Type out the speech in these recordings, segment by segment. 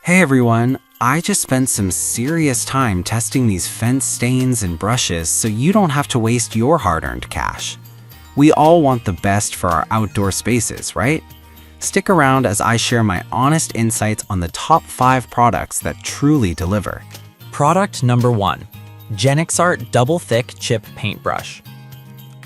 Hey everyone, I just spent some serious time testing these fence stains and brushes so you don't have to waste your hard-earned cash. We all want the best for our outdoor spaces, right? Stick around as I share my honest insights on the top 5 products that truly deliver. Product number 1, Genixart Double Thick Chip Paintbrush.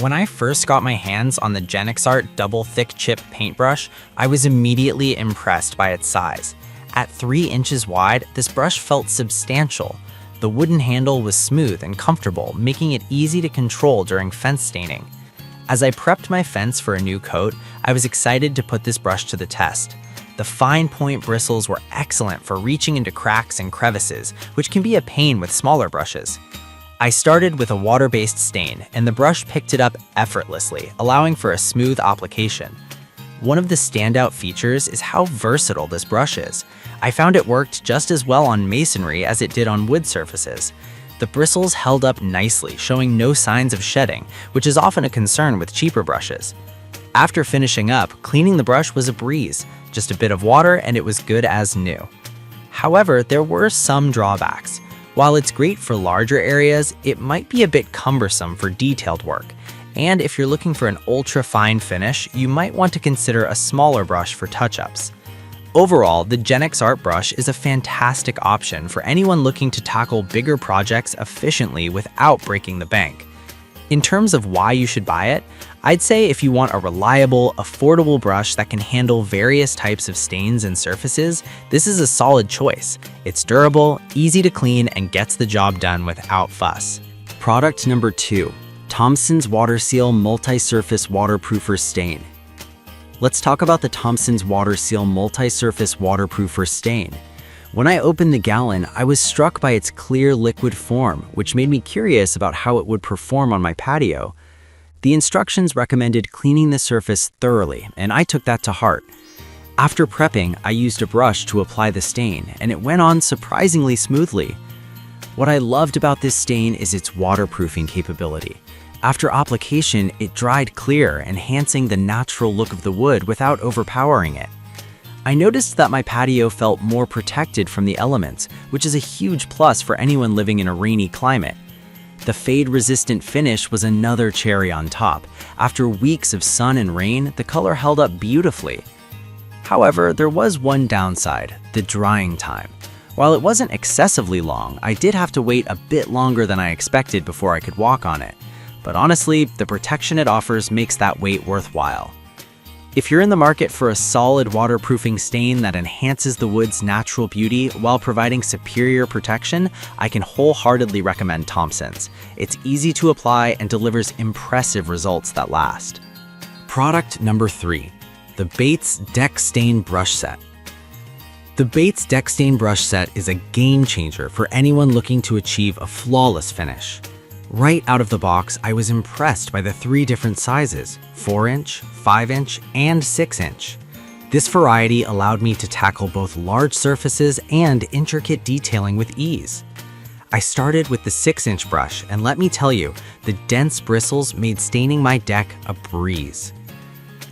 When I first got my hands on the Genixart Double Thick Chip Paintbrush, I was immediately impressed by its size. At 3 inches wide, this brush felt substantial. The wooden handle was smooth and comfortable, making it easy to control during fence staining. As I prepped my fence for a new coat, I was excited to put this brush to the test. The fine point bristles were excellent for reaching into cracks and crevices, which can be a pain with smaller brushes. I started with a water-based stain, and the brush picked it up effortlessly, allowing for a smooth application. One of the standout features is how versatile this brush is. I found it worked just as well on masonry as it did on wood surfaces. The bristles held up nicely, showing no signs of shedding, which is often a concern with cheaper brushes. After finishing up, cleaning the brush was a breeze, just a bit of water and it was good as new. However, there were some drawbacks. While it's great for larger areas, it might be a bit cumbersome for detailed work. And if you're looking for an ultra-fine finish, you might want to consider a smaller brush for touch-ups. Overall, the Genixart brush is a fantastic option for anyone looking to tackle bigger projects efficiently without breaking the bank. In terms of why you should buy it, I'd say if you want a reliable, affordable brush that can handle various types of stains and surfaces, this is a solid choice. It's durable, easy to clean, and gets the job done without fuss. Product number 2, Thompsons Water Seal Multi-Surface Waterproofer Stain. Let's talk about the Thompsons Water Seal Multi-Surface Waterproofer Stain. When I opened the gallon, I was struck by its clear liquid form, which made me curious about how it would perform on my patio. The instructions recommended cleaning the surface thoroughly, and I took that to heart. After prepping, I used a brush to apply the stain, and it went on surprisingly smoothly. What I loved about this stain is its waterproofing capability. After application, it dried clear, enhancing the natural look of the wood without overpowering it. I noticed that my patio felt more protected from the elements, which is a huge plus for anyone living in a rainy climate. The fade-resistant finish was another cherry on top. After weeks of sun and rain, the color held up beautifully. However, there was one downside: the drying time. While it wasn't excessively long, I did have to wait a bit longer than I expected before I could walk on it. But honestly, the protection it offers makes that wait worthwhile. If you're in the market for a solid waterproofing stain that enhances the wood's natural beauty while providing superior protection, I can wholeheartedly recommend Thompsons. It's easy to apply and delivers impressive results that last. Product number 3, the Bates Deck Stain Brush Set. The Bates Deck Stain Brush Set is a game changer for anyone looking to achieve a flawless finish. Right out of the box, I was impressed by the 3 different sizes: 4-inch, 5-inch, and 6-inch. This variety allowed me to tackle both large surfaces and intricate detailing with ease. I started with the 6-inch brush, and let me tell you, the dense bristles made staining my deck a breeze.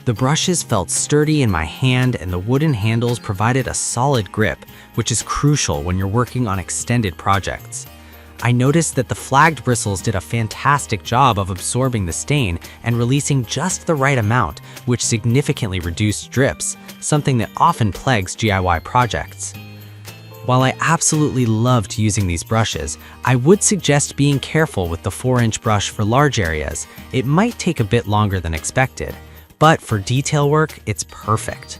The brushes felt sturdy in my hand, and the wooden handles provided a solid grip, which is crucial when you're working on extended projects. I noticed that the flagged bristles did a fantastic job of absorbing the stain and releasing just the right amount, which significantly reduced drips, something that often plagues DIY projects. While I absolutely loved using these brushes, I would suggest being careful with the 4-inch brush for large areas. It might take a bit longer than expected, but for detail work, it's perfect.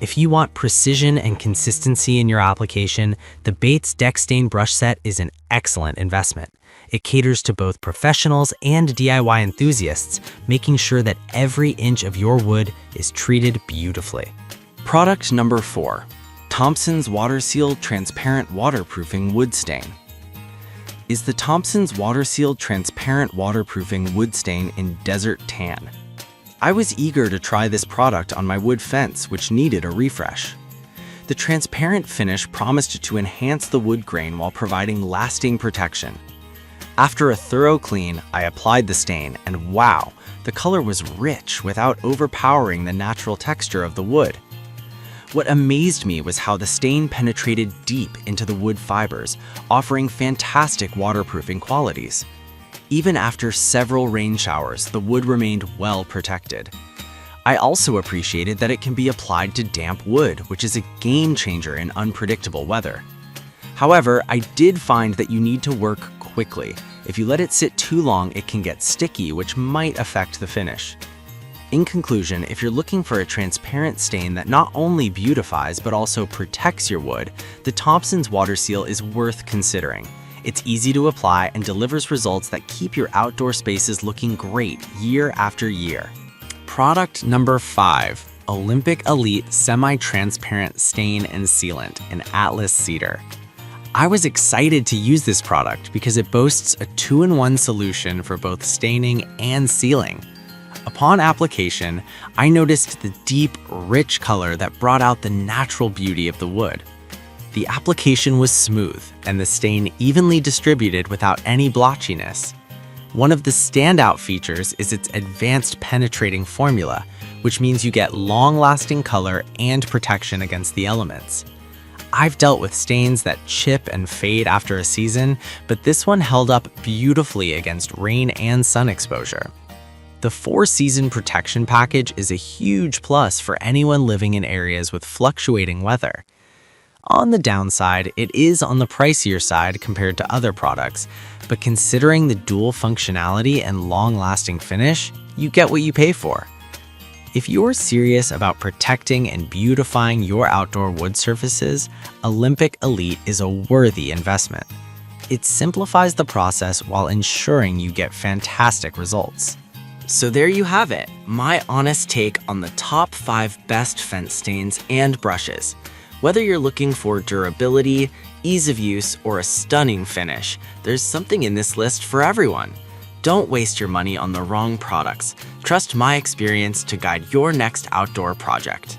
If you want precision and consistency in your application, the Bates Deck Stain Brush Set is an excellent investment. It caters to both professionals and DIY enthusiasts, making sure that every inch of your wood is treated beautifully. Product number 4, Thompsons Water Seal Transparent Waterproofing Wood Stain. Is the Thompsons Water Seal Transparent Waterproofing Wood Stain in Desert Tan? I was eager to try this product on my wood fence, which needed a refresh. The transparent finish promised to enhance the wood grain while providing lasting protection. After a thorough clean, I applied the stain, and wow, the color was rich without overpowering the natural texture of the wood. What amazed me was how the stain penetrated deep into the wood fibers, offering fantastic waterproofing qualities. Even after several rain showers, the wood remained well protected. I also appreciated that it can be applied to damp wood, which is a game changer in unpredictable weather. However, I did find that you need to work quickly. If you let it sit too long, it can get sticky, which might affect the finish. In conclusion, if you're looking for a transparent stain that not only beautifies but also protects your wood, the Thompsons Water Seal is worth considering. It's easy to apply and delivers results that keep your outdoor spaces looking great year after year. Product number 5, Olympic Elite Semi-Transparent Stain and Sealant in Atlas Cedar. I was excited to use this product because it boasts a 2-in-1 solution for both staining and sealing. Upon application, I noticed the deep, rich color that brought out the natural beauty of the wood. The application was smooth and the stain evenly distributed without any blotchiness. One of the standout features is its advanced penetrating formula, which means you get long-lasting color and protection against the elements. I've dealt with stains that chip and fade after a season, but this one held up beautifully against rain and sun exposure. The 4-season protection package is a huge plus for anyone living in areas with fluctuating weather. On the downside, it is on the pricier side compared to other products, but considering the dual functionality and long-lasting finish, you get what you pay for. If you're serious about protecting and beautifying your outdoor wood surfaces, Olympic Elite is a worthy investment. It simplifies the process while ensuring you get fantastic results. So there you have it, my honest take on the top 5 best fence stains and brushes. Whether you're looking for durability, ease of use, or a stunning finish, there's something in this list for everyone. Don't waste your money on the wrong products. Trust my experience to guide your next outdoor project.